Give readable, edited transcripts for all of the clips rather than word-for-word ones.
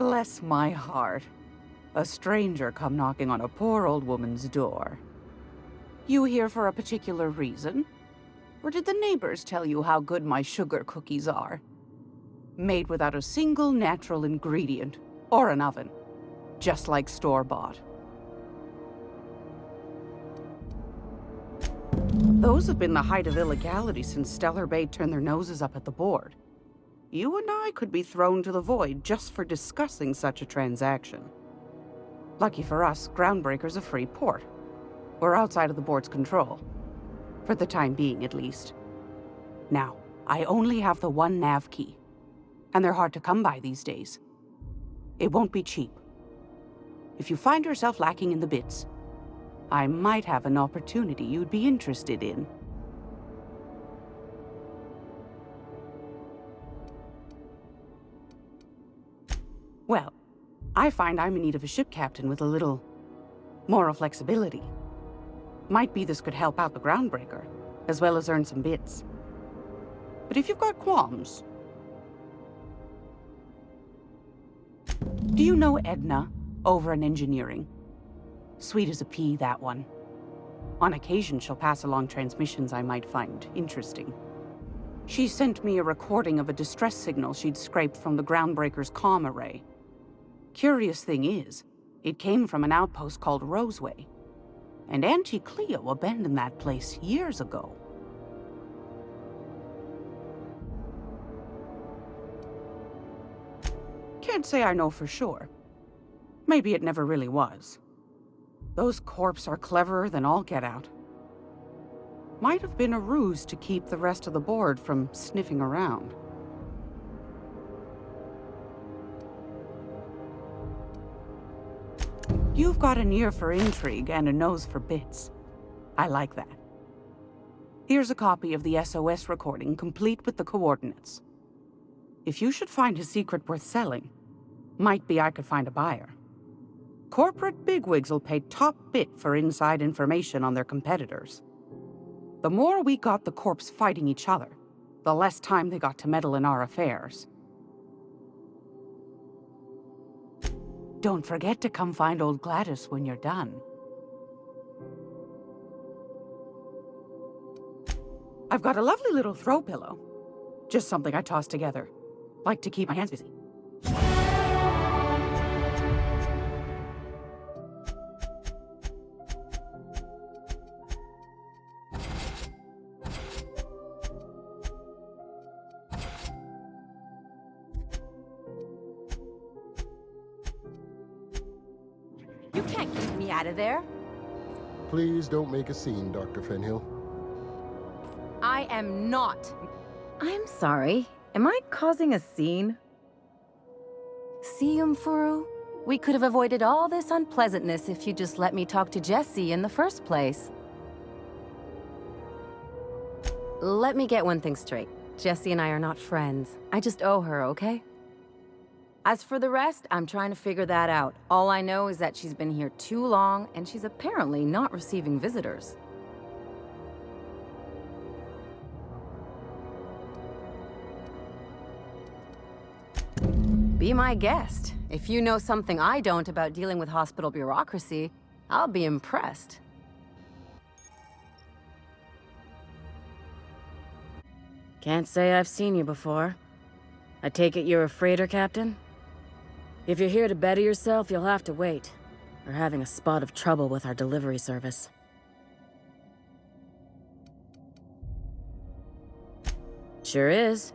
Bless my heart. A stranger come knocking on a poor old woman's door. You here for a particular reason? Or did the neighbors tell you how good my sugar cookies are? Made without a single natural ingredient, or an oven. Just like store-bought. Those have been the height of illegality since Stellar Bay turned their noses up at the board. You and I could be thrown to the void just for discussing such a transaction. Lucky for us, Groundbreaker's a free port. We're outside of the board's control. For the time being, at least. Now, I only have the one nav key. And they're hard to come by these days. It won't be cheap. If you find yourself lacking in the bits, I might have an opportunity you'd be interested in. Well, I find I'm in need of a ship captain with a little moral flexibility. Might be this could help out the Groundbreaker, as well as earn some bits. But if you've got qualms... Do you know Edna, over in engineering? Sweet as a pea, that one. On occasion, she'll pass along transmissions I might find interesting. She sent me a recording of a distress signal she'd scraped from the Groundbreaker's comm array. Curious thing is, it came from an outpost called Roseway. And Auntie Cleo abandoned that place years ago. Can't say I know for sure. Maybe it never really was. Those corps are cleverer than all get out. Might have been a ruse to keep the rest of the board from sniffing around. You've got an ear for intrigue and a nose for bits. I like that. Here's a copy of the SOS recording, complete with the coordinates. If you should find a secret worth selling, might be I could find a buyer. Corporate bigwigs will pay top bit for inside information on their competitors. The more we got the corps fighting each other, the less time they got to meddle in our affairs. Don't forget to come find old Gladys when you're done. I've got a lovely little throw pillow. Just something I toss together. Like to keep my hands busy. You can't keep me out of there. Please don't make a scene, Dr. Fenhill. I am not. I'm sorry. Am I causing a scene? See, Umfuru? We could have avoided all this unpleasantness if you just let me talk to Jessie in the first place. Let me get one thing straight. Jessie and I are not friends. I just owe her, okay? As for the rest, I'm trying to figure that out. All I know is that she's been here too long, and she's apparently not receiving visitors. Be my guest. If you know something I don't about dealing with hospital bureaucracy, I'll be impressed. Can't say I've seen you before. I take it you're a freighter captain? If you're here to better yourself, you'll have to wait. We're having a spot of trouble with our delivery service. Sure is.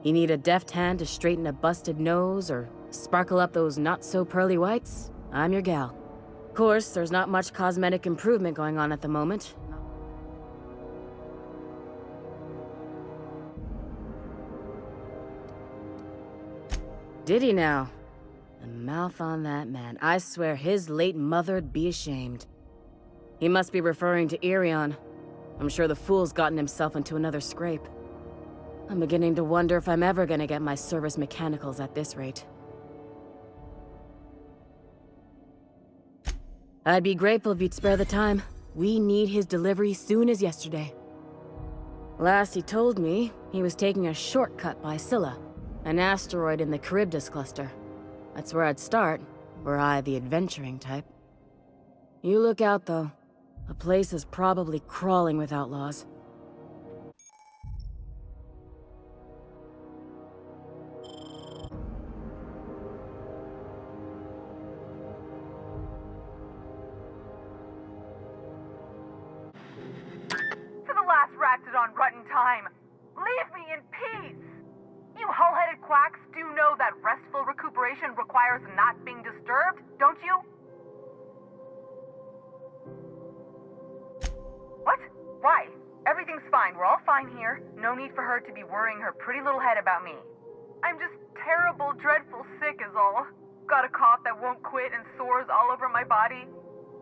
You need a deft hand to straighten a busted nose or sparkle up those not-so-pearly whites? I'm your gal. Of course, there's not much cosmetic improvement going on at the moment. Did he now? The mouth on that man. I swear his late mother'd be ashamed. He must be referring to Irion. I'm sure the fool's gotten himself into another scrape. I'm beginning to wonder if I'm ever gonna get my service mechanicals at this rate. I'd be grateful if you'd spare the time. We need his delivery soon as yesterday. Last he told me, he was taking a shortcut by Scylla, an asteroid in the Charybdis cluster. That's where I'd start, were I the adventuring type. You look out, though. The place is probably crawling with outlaws. For the last ratted on rotten time, leave me in peace! You hull-headed quacks do know that restful recuperation requires not being disturbed, don't you? What? Why? Everything's fine. We're all fine here. No need for her to be worrying her pretty little head about me. I'm just terrible, dreadful sick is all. Got a cough that won't quit and sores all over my body.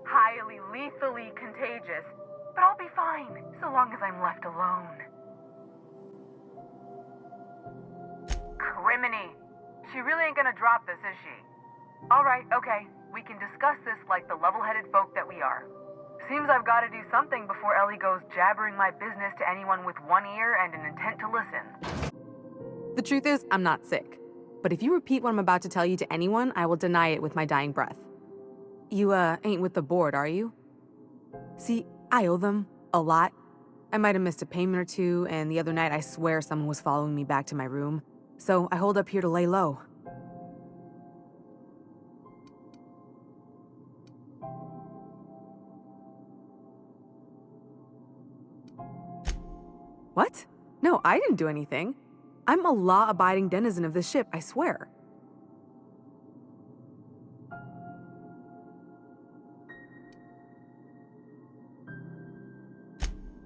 Highly, lethally contagious. But I'll be fine, so long as I'm left alone. Criminy. She really ain't gonna drop this, is she? Alright, okay. We can discuss this like the level-headed folk that we are. Seems I've gotta do something before Ellie goes jabbering my business to anyone with one ear and an intent to listen. The truth is, I'm not sick. But if you repeat what I'm about to tell you to anyone, I will deny it with my dying breath. You, ain't with the board, are you? See, I owe them a lot. I might have missed a payment or two, and the other night I swear someone was following me back to my room. So I hold up here to lay low. What? No, I didn't do anything. I'm a law-abiding denizen of this ship, I swear.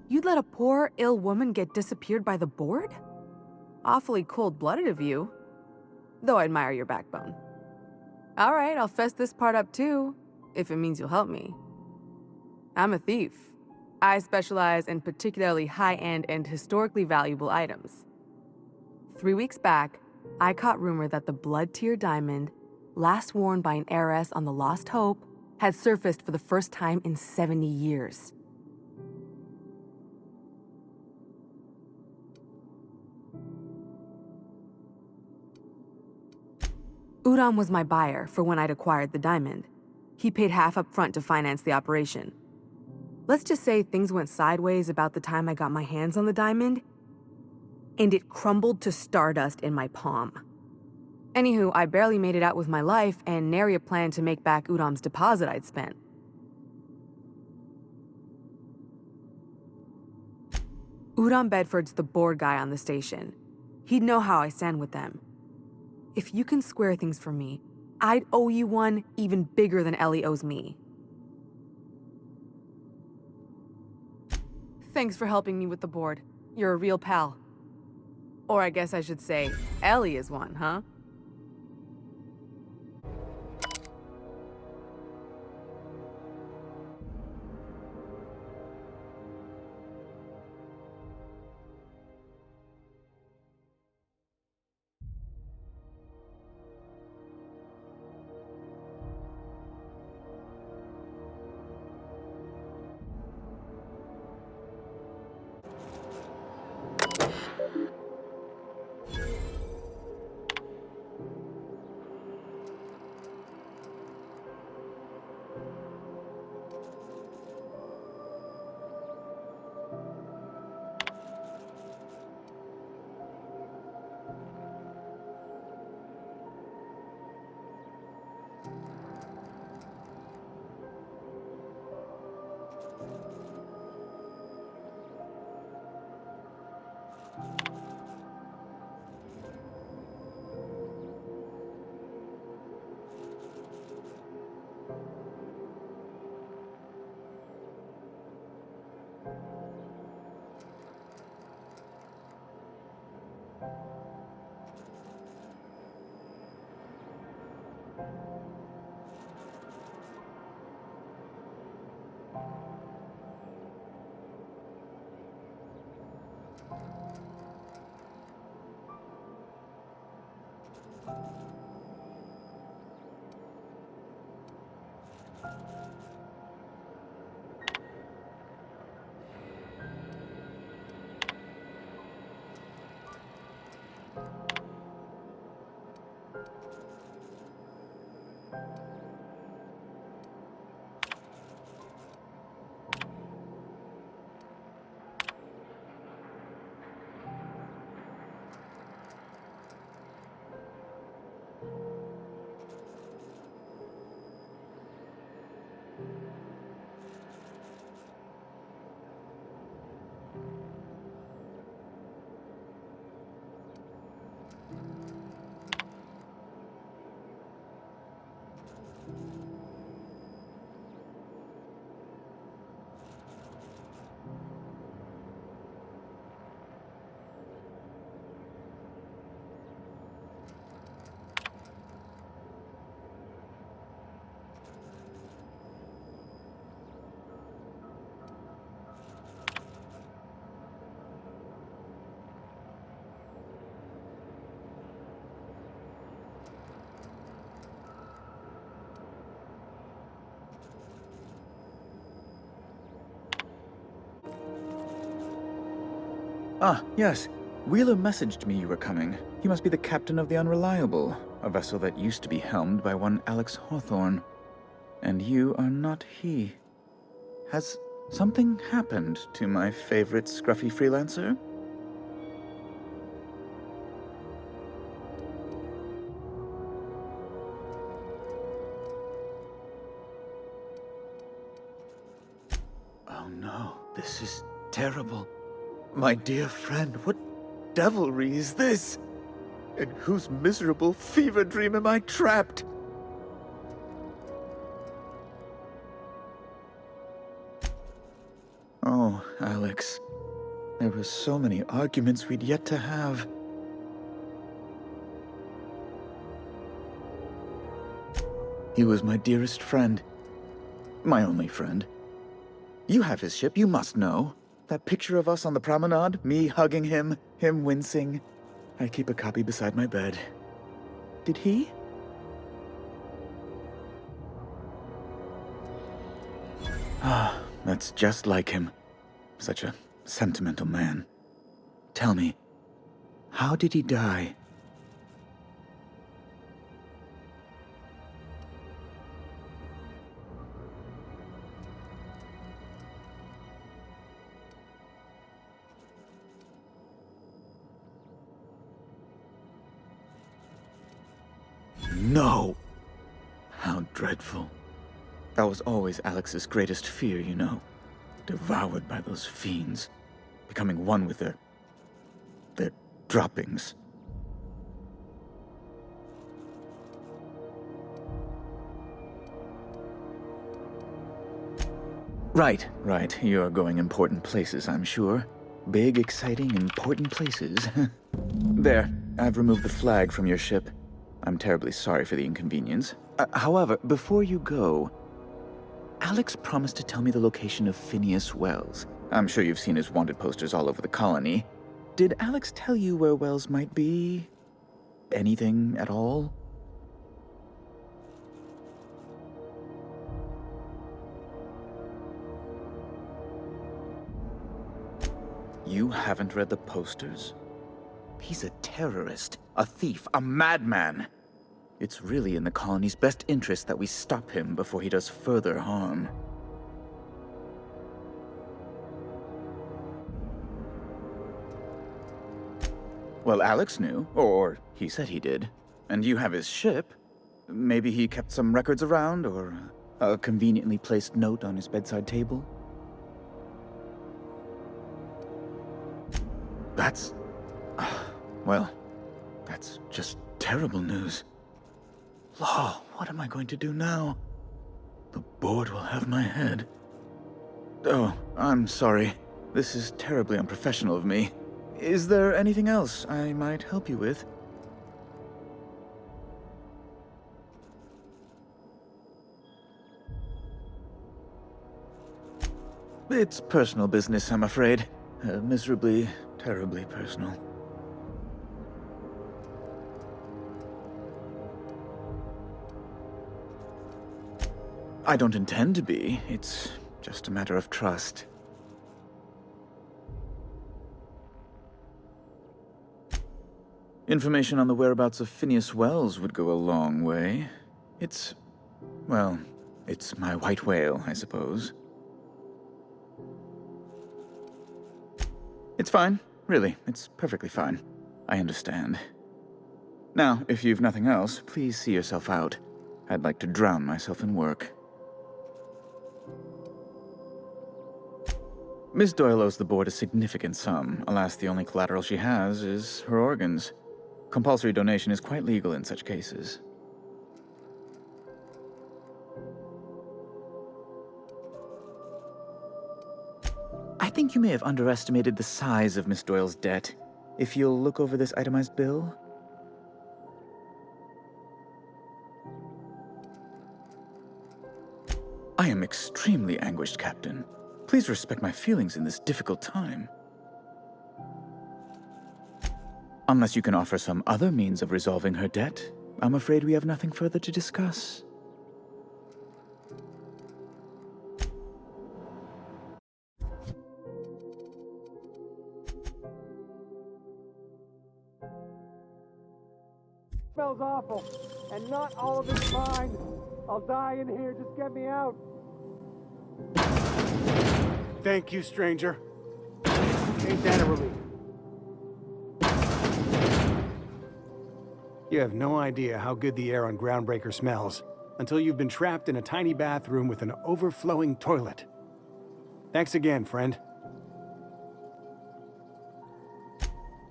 You'd let a poor, ill woman get disappeared by the board? Awfully cold-blooded of you. Though I admire your backbone. All right, I'll fess this part up too, if it means you'll help me. I'm a thief. I specialize in particularly high-end and historically valuable items. 3 weeks back, I caught rumor that the blood tier diamond, last worn by an heiress on the Lost Hope, had surfaced for the first time in 70 years. Udam was my buyer for when I'd acquired the diamond. He paid half up front to finance the operation. Let's just say things went sideways about the time I got my hands on the diamond, and it crumbled to stardust in my palm. Anywho, I barely made it out with my life, and nary a plan to make back Udam's deposit I'd spent. Udam Bedford's the board guy on the station. He'd know how I stand with them. If you can square things for me, I'd owe you one even bigger than Ellie owes me. Thanks for helping me with the board. You're a real pal. Or I guess I should say, Ellie is one, huh? Ah, yes. Wheeler messaged me you were coming. He must be the captain of the Unreliable, a vessel that used to be helmed by one Alex Hawthorne. And you are not he. Has something happened to my favorite scruffy freelancer? Oh no, this is terrible. My dear friend, what devilry is this? In whose miserable fever dream am I trapped? Oh, Alex. There were so many arguments we'd yet to have. He was my dearest friend. My only friend. You have his ship, you must know. That picture of us on the promenade, me hugging him, him wincing. I keep a copy beside my bed. Did he? Ah, that's just like him. Such a sentimental man. Tell me, how did he die? No! How dreadful. That was always Alex's greatest fear, you know. Devoured by those fiends. Becoming one with their droppings. Right. You're going important places, I'm sure. Big, exciting, important places. There, I've removed the flag from your ship. I'm terribly sorry for the inconvenience. However, before you go, Alex promised to tell me the location of Phineas Wells. I'm sure you've seen his wanted posters all over the colony. Did Alex tell you where Wells might be? Anything at all? You haven't read the posters? He's a terrorist, a thief, a madman. It's really in the colony's best interest that we stop him before he does further harm. Well, Alex knew, or he said he did. And you have his ship. Maybe he kept some records around, or a conveniently placed note on his bedside table. That's... well, that's just terrible news. Law, what am I going to do now? The board will have my head. Oh, I'm sorry. This is terribly unprofessional of me. Is there anything else I might help you with? It's personal business, I'm afraid. Miserably, terribly personal. I don't intend to be. It's just a matter of trust. Information on the whereabouts of Phineas Wells would go a long way. Well, it's my white whale, I suppose. It's fine. Really, it's perfectly fine. I understand. Now, if you've nothing else, please see yourself out. I'd like to drown myself in work. Miss Doyle owes the board a significant sum. Alas, the only collateral she has is her organs. Compulsory donation is quite legal in such cases. I think you may have underestimated the size of Miss Doyle's debt. If you'll look over this itemized bill... I am extremely anguished, Captain. Please respect my feelings in this difficult time. Unless you can offer some other means of resolving her debt, I'm afraid we have nothing further to discuss. Smells awful. And not all of it's mine. I'll die in here. Just get me out. Thank you, stranger. Ain't that a relief? You have no idea how good the air on Groundbreaker smells until you've been trapped in a tiny bathroom with an overflowing toilet. Thanks again, friend.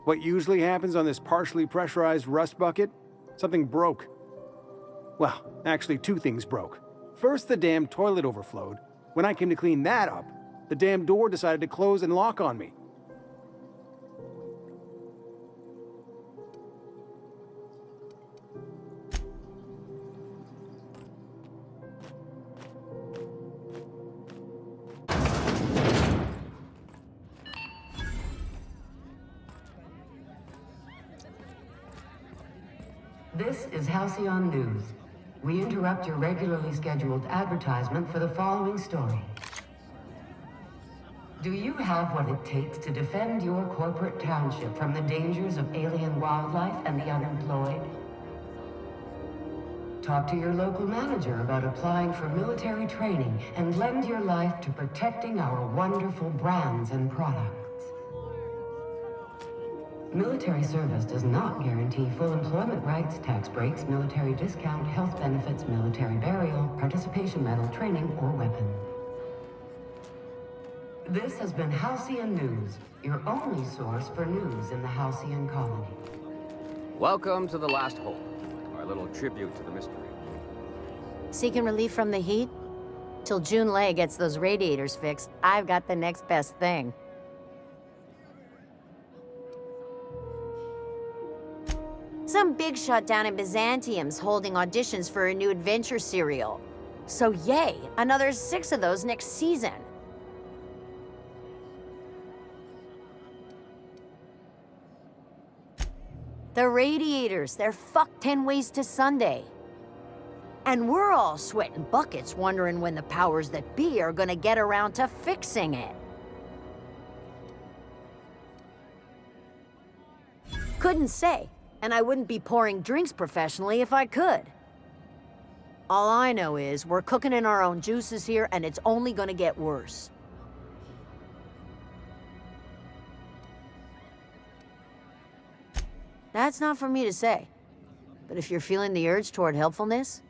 What usually happens on this partially pressurized rust bucket? Something broke. Well, actually 2 things broke. First, the damn toilet overflowed. When I came to clean that up, the damn door decided to close and lock on me. This is Halcyon News. We interrupt your regularly scheduled advertisement for the following story. Do you have what it takes to defend your corporate township from the dangers of alien wildlife and the unemployed? Talk to your local manager about applying for military training and lend your life to protecting our wonderful brands and products. Military service does not guarantee full employment rights, tax breaks, military discount, health benefits, military burial, participation medal, training, or weapon. This has been Halcyon News, your only source for news in the Halcyon colony. Welcome to the last hole, our little tribute to the mystery. Seeking relief from the heat? Till June Lay gets those radiators fixed, I've got the next best thing. Some big shot down in Byzantium's holding auditions for a new adventure serial. So yay, another 6 of those next season. The radiators, they're fucked 10 ways to Sunday. And we're all sweating buckets wondering when the powers that be are gonna get around to fixing it. Couldn't say. And I wouldn't be pouring drinks professionally if I could. All I know is we're cooking in our own juices here, and it's only gonna get worse. That's not for me to say. But if you're feeling the urge toward helpfulness,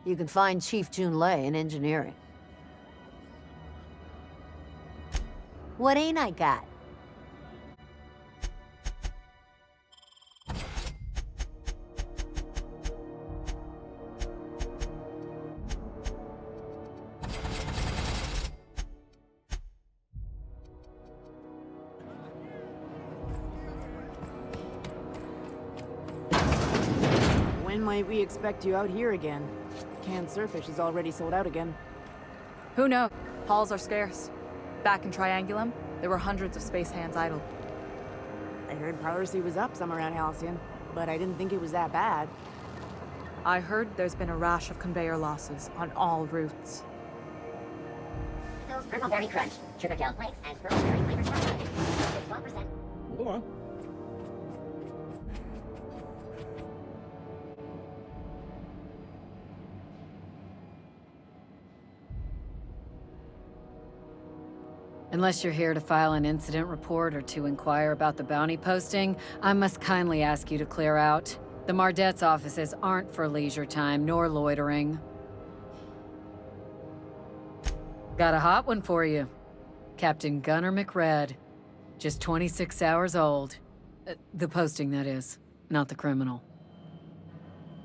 you can find Chief Jun Lei in engineering. What ain't I got? When might we expect you out here again? Canned surfish is already sold out again. Who knows? Halls are scarce. Back in Triangulum, there were hundreds of space hands idle. I heard piracy was up some around Halcyon, but I didn't think it was that bad. I heard there's been a rash of conveyor losses on all routes. Those Purpleberry Crunch, Sugar Gel Flakes, and Purpleberry Flavored Chocolate. 12%. Go on. Unless you're here to file an incident report or to inquire about the bounty posting, I must kindly ask you to clear out. The Mardet's offices aren't for leisure time nor loitering. Got a hot one for you. Captain Gunnar McRed. Just 26 hours old. The posting, that is, not the criminal.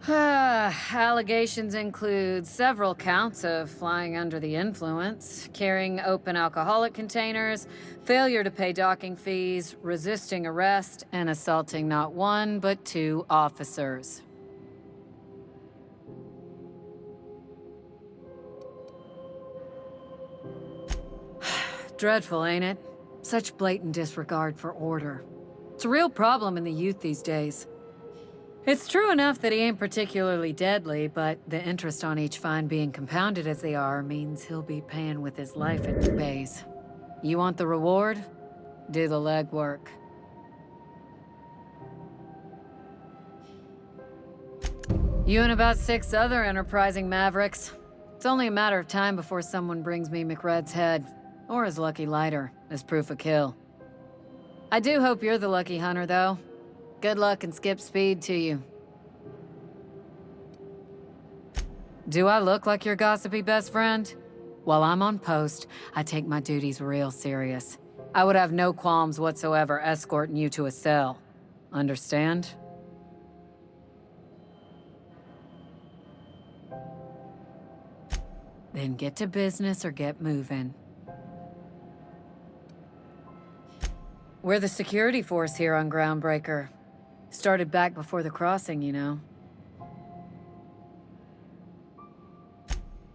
Allegations include several counts of flying under the influence, carrying open alcoholic containers, failure to pay docking fees, resisting arrest, and assaulting not 1 but 2 officers. Dreadful, ain't it? Such blatant disregard for order. It's a real problem in the youth these days. It's true enough that he ain't particularly deadly, but the interest on each fine being compounded as they are means he'll be paying with his life at 2 bays. You want the reward? Do the legwork. You and about 6 other enterprising mavericks. It's only a matter of time before someone brings me McRed's head, or his lucky lighter, as proof of kill. I do hope you're the lucky hunter, though. Good luck and skip speed to you. Do I look like your gossipy best friend? While I'm on post, I take my duties real serious. I would have no qualms whatsoever escorting you to a cell. Understand? Then get to business or get moving. We're the security force here on Groundbreaker. Started back before the crossing, you know.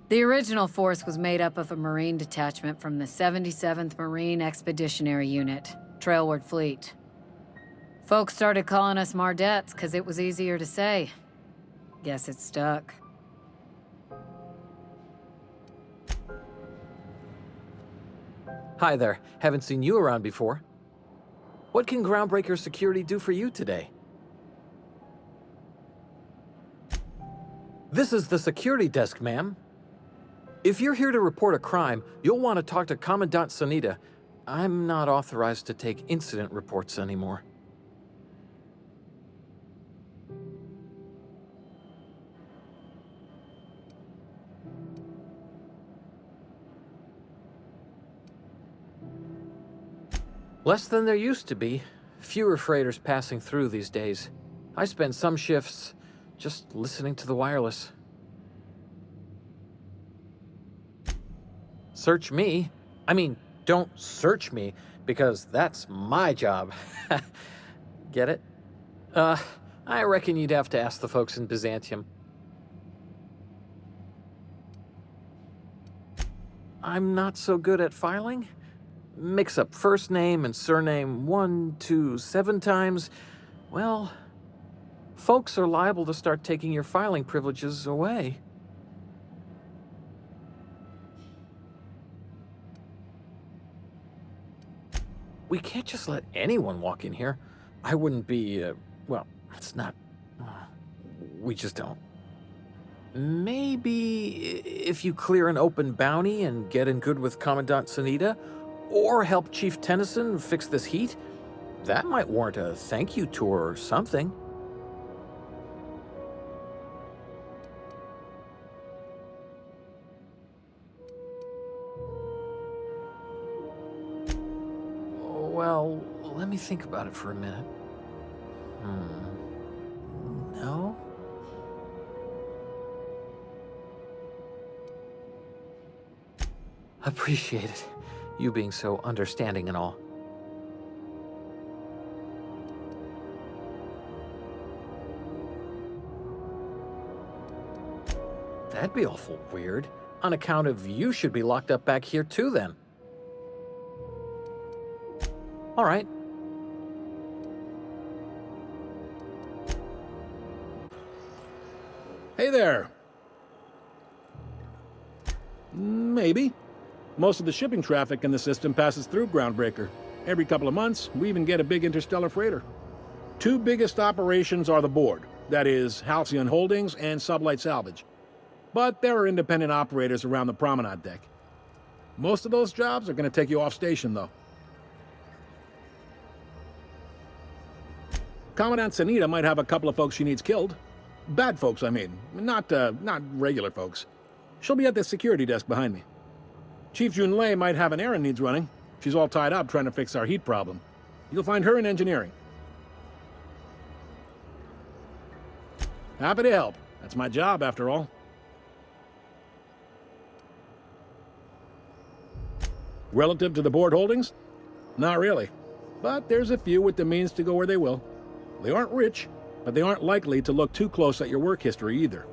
The original force was made up of a Marine detachment from the 77th Marine Expeditionary Unit, Trailward Fleet. Folks started calling us Mardettes because it was easier to say. Guess it stuck. Hi there. Haven't seen you around before. What can Groundbreaker Security do for you today? This is the security desk, ma'am. If you're here to report a crime, you'll want to talk to Commandant Sanita. I'm not authorized to take incident reports anymore. Less than there used to be. Fewer freighters passing through these days. I spend some shifts just listening to the wireless. Search me? I mean, don't search me, because that's my job. Get it? I reckon you'd have to ask the folks in Byzantium. I'm not so good at filing. Mix up first name and surname 1, 2, 7 times. Well, folks are liable to start taking your filing privileges away. We can't just let anyone walk in here. I wouldn't be, well, it's not... we just don't. Maybe if you clear an open bounty and get in good with Commandant Sanita, or help Chief Tennyson fix this heat, that might warrant a thank you tour or something. Well, let me think about it for a minute. No? Appreciate it. You being so understanding and all. That'd be awful weird. On account of you should be locked up back here too, then. All right. Hey there. Maybe. Most of the shipping traffic in the system passes through Groundbreaker. Every couple of months, we even get a big interstellar freighter. 2 biggest operations are the board, that is, Halcyon Holdings and Sublight Salvage. But there are independent operators around the promenade deck. Most of those jobs are going to take you off station, though. Commandant Sanita might have a couple of folks she needs killed. Bad folks, I mean. Not regular folks. She'll be at the security desk behind me. Chief Junlei might have an errand needs running. She's all tied up trying to fix our heat problem. You'll find her in engineering. Happy to help. That's my job, after all. Relative to the board holdings? Not really. But there's a few with the means to go where they will. They aren't rich, but they aren't likely to look too close at your work history either.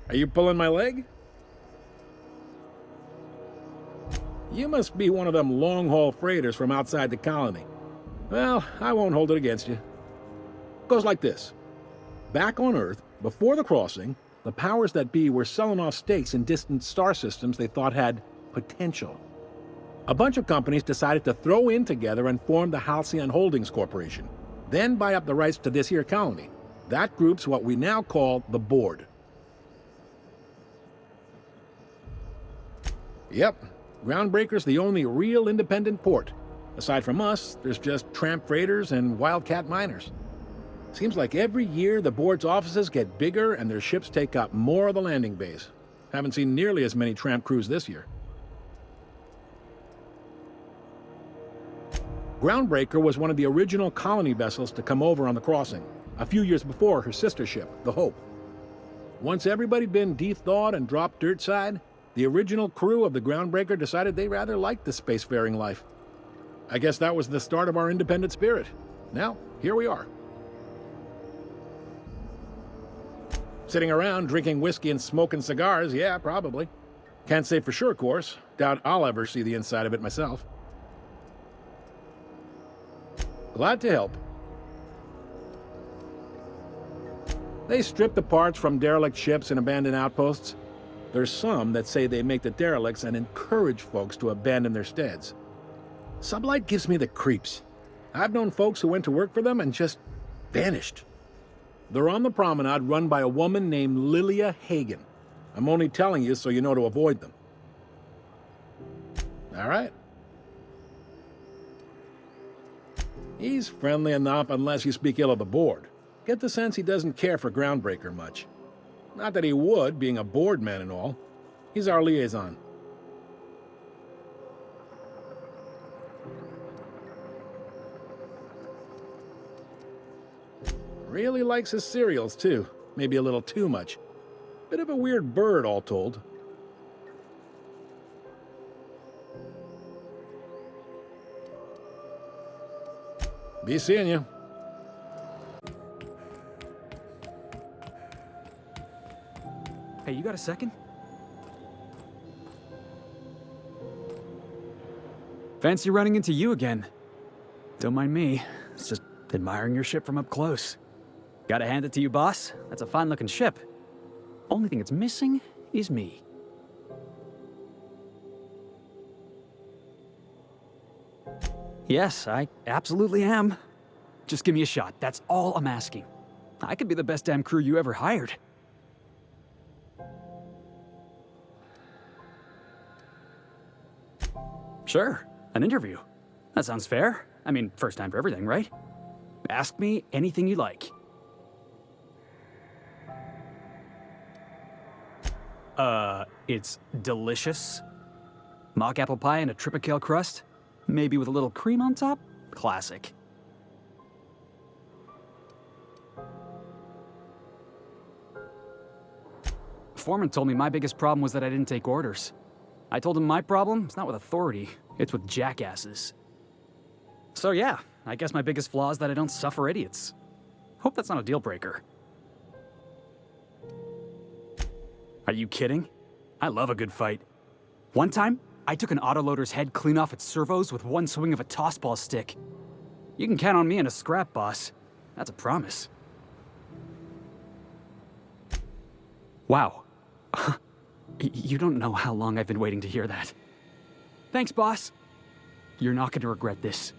Are you pulling my leg? You must be one of them long-haul freighters from outside the colony. Well, I won't hold it against you. Goes like this. Back on Earth, before the crossing, the powers that be were selling off stakes in distant star systems they thought had potential. A bunch of companies decided to throw in together and form the Halcyon Holdings Corporation, then buy up the rights to this here colony. That group's what we now call the Board. Yep, Groundbreaker's the only real independent port. Aside from us, there's just tramp freighters and wildcat miners. Seems like every year the Board's offices get bigger and their ships take up more of the landing bays. Haven't seen nearly as many tramp crews this year. Groundbreaker was one of the original colony vessels to come over on the crossing, a few years before her sister ship, the Hope. Once everybody'd been de-thawed and dropped dirtside, the original crew of the Groundbreaker decided they rather liked the spacefaring life. I guess that was the start of our independent spirit. Now, here we are. Sitting around drinking whiskey and smoking cigars, yeah, probably. Can't say for sure, of course. Doubt I'll ever see the inside of it myself. Glad to help. They strip the parts from derelict ships and abandoned outposts. There's some that say they make the derelicts and encourage folks to abandon their steads. Sublight gives me the creeps. I've known folks who went to work for them and just vanished. They're on the promenade run by a woman named Lilia Hagen. I'm only telling you so you know to avoid them. All right. He's friendly enough unless you speak ill of the Board. Get the sense he doesn't care for Groundbreaker much. Not that he would, being a Board man and all. He's our liaison. Really likes his cereals, too. Maybe a little too much. Bit of a weird bird, all told. Be seeing you. Hey, you got a second? Fancy running into you again. Don't mind me. It's just admiring your ship from up close. Gotta hand it to you, boss. That's a fine-looking ship. Only thing it's missing is me. Yes, I absolutely am. Just give me a shot. That's all I'm asking. I could be the best damn crew you ever hired. Sure, an interview. That sounds fair. I mean, first time for everything, right? Ask me anything you like. It's delicious. Mock apple pie and a tripicale crust? Maybe with a little cream on top? Classic. Foreman told me my biggest problem was that I didn't take orders. I told him my problem is not with authority, it's with jackasses. So yeah, I guess my biggest flaw is that I don't suffer idiots. Hope that's not a deal breaker. Are you kidding? I love a good fight. One time, I took an autoloader's head clean off its servos with one swing of a tossball stick. You can count on me in a scrap, boss. That's a promise. Wow. You don't know how long I've been waiting to hear that. Thanks, boss. You're not going to regret this.